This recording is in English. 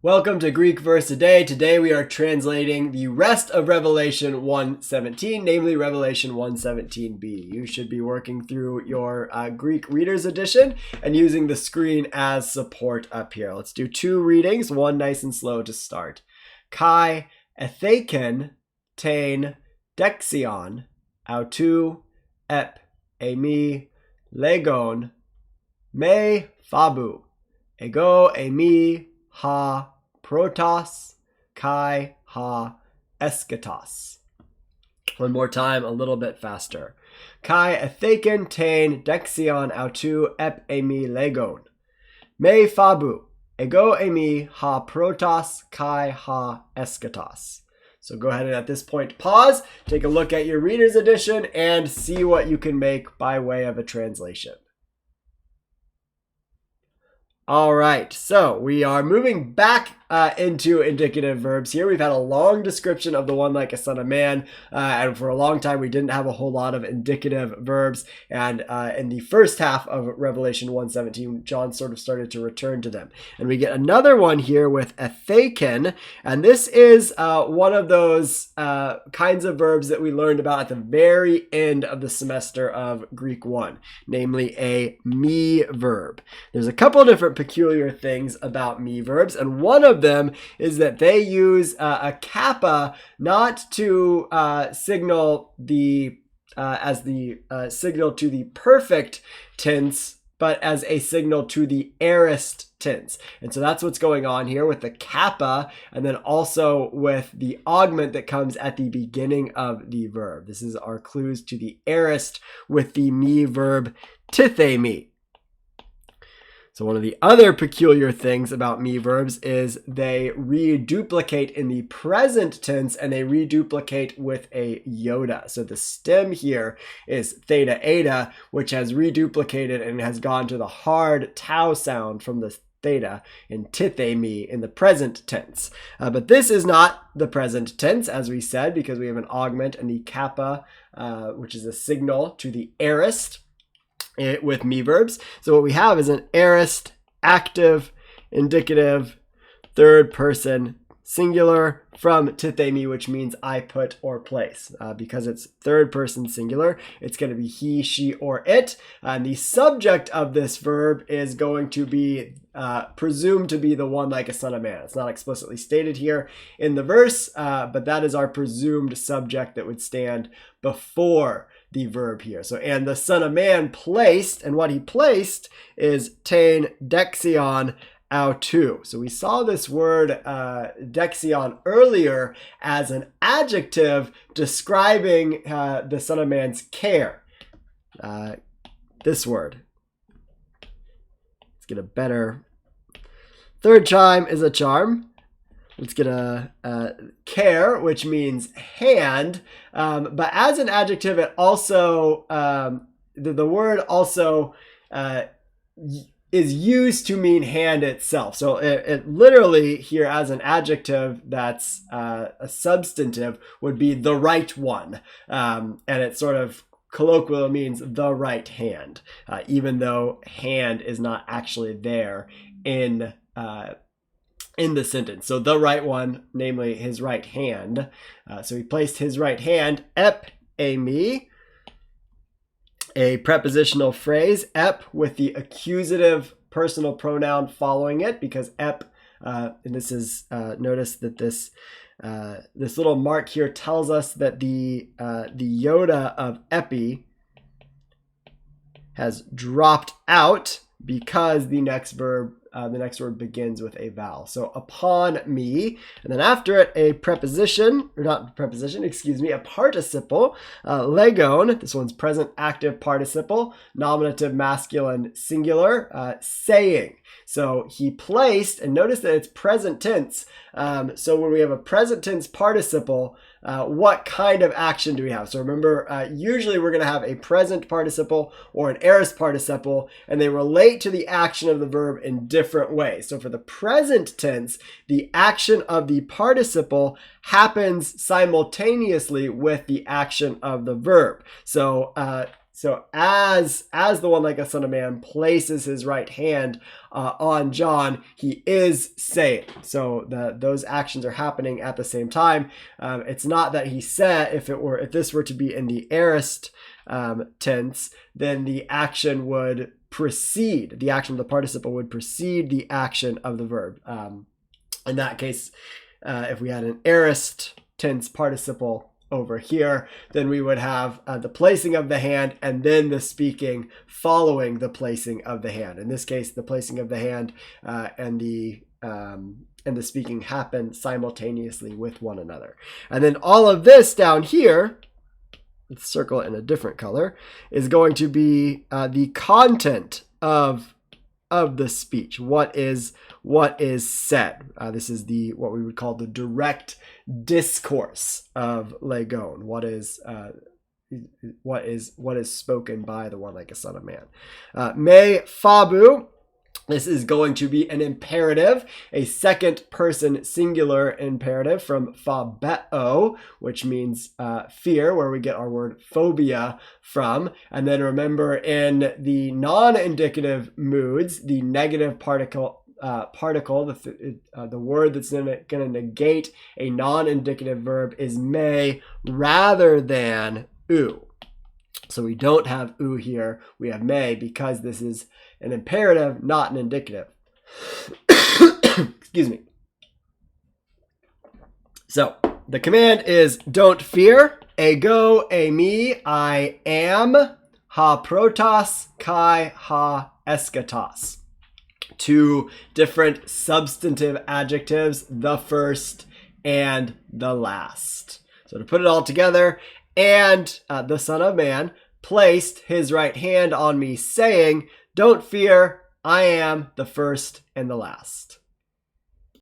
Welcome to Greek Verse a Day. Today we are translating the rest of Revelation 1:17, namely Revelation 1:17b. You should be working through your Greek Reader's Edition and using the screen as support up here. Let's do two readings, one nice and slow to start. Kai etheken tein dexion autou ep emi legon me phabu ego emi ha protos kai ha eschatos. One more time, a little bit faster. Kai etheken tein dexion autou ep emi legon me phabu ego emi ha protos kai ha eschatos. So go ahead and at this point pause, take a look at your Reader's Edition, and see what you can make by way of a translation. All right, so we are moving back into indicative verbs here. We've had a long description of the one like a son of man, and for a long time we didn't have a whole lot of indicative verbs. And in the first half of Revelation 1:17, John sort of started to return to them. And we get another one here with etheken, and this is one of those kinds of verbs that we learned about at the very end of the semester of Greek 1, namely a me verb. There's a couple different peculiar things about me verbs, and one of them is that they use a kappa not to signal the as the signal to the perfect tense, but as a signal to the aorist tense. And so that's what's going on here with the kappa, and then also with the augment that comes at the beginning of the verb. This is our clues to the aorist with the me verb tithemi. So one of the other peculiar things about me verbs is they reduplicate in the present tense, and they reduplicate with a iota. So the stem here is theta eta, which has reduplicated and has gone to the hard tau sound from the theta in tithemi in the present tense. But this is not the present tense, as we said, because we have an augment and the kappa, which is a signal to the aorist with me verbs. So what we have is an aorist, active, indicative, third person singular from tithemi, which means I put or place. Because it's third person singular, it's going to be he, she, or it. And the subject of this verb is going to be presumed to be the one like a son of man. It's not explicitly stated here in the verse, but that is our presumed subject that would stand before the verb here. So, and the son of man placed, and what he placed is tein dexion autou. So we saw this word dexion earlier as an adjective describing the son of man's care. This word. Let's get a better. Third chime is a charm. Let's get a care, which means hand. But as an adjective, it also, the word also is used to mean hand itself. So it literally here as an adjective that's a substantive would be the right one. And it sort of colloquially means the right hand, even though hand is not actually there in the sentence. So the right one, namely his right hand. So he placed his right hand, ep emi, a prepositional phrase, ep with the accusative personal pronoun following it, because ep, and this is, notice that this little mark here tells us that the iota of epi has dropped out because the next word begins with a vowel. So upon me, and then after it, a preposition, or not preposition, excuse me, a participle, legon, this one's present active participle, nominative masculine singular, saying. So he placed, and notice that it's present tense. So when we have a present tense participle, what kind of action do we have? So remember, usually we're going to have a present participle or an aorist participle, and they relate to the action of the verb in different ways. So for the present tense, the action of the participle happens simultaneously with the action of the verb. So So as the one like a son of man places his right hand on John, he is saying. So those actions are happening at the same time. It's not that he said. If this were to be in the aorist tense, then the action would precede. The action of the participle would precede the action of the verb. In that case, if we had an aorist tense participle over here, then we would have the placing of the hand and then the speaking following the placing of the hand. In this case, the placing of the hand and the speaking happen simultaneously with one another. And then all of this down here, let's circle it in a different color, is going to be the content of the speech. What is said. This is what we would call the direct discourse of Legon. What is spoken by the one like a son of man. Me fabu. This is going to be an imperative, a second person singular imperative from phobeo, which means fear, where we get our word phobia from. And then remember, in the non-indicative moods, the negative particle, the word that's going to negate a non-indicative verb is may rather than u. So we don't have u here, we have may, because this is an imperative, not an indicative. Excuse me. So the command is don't fear, ego, eimi, I am, ha protos, kai ha eschatos. Two different substantive adjectives, the first and the last. So to put it all together, and the Son of Man placed his right hand on me, saying, don't fear, I am the first and the last.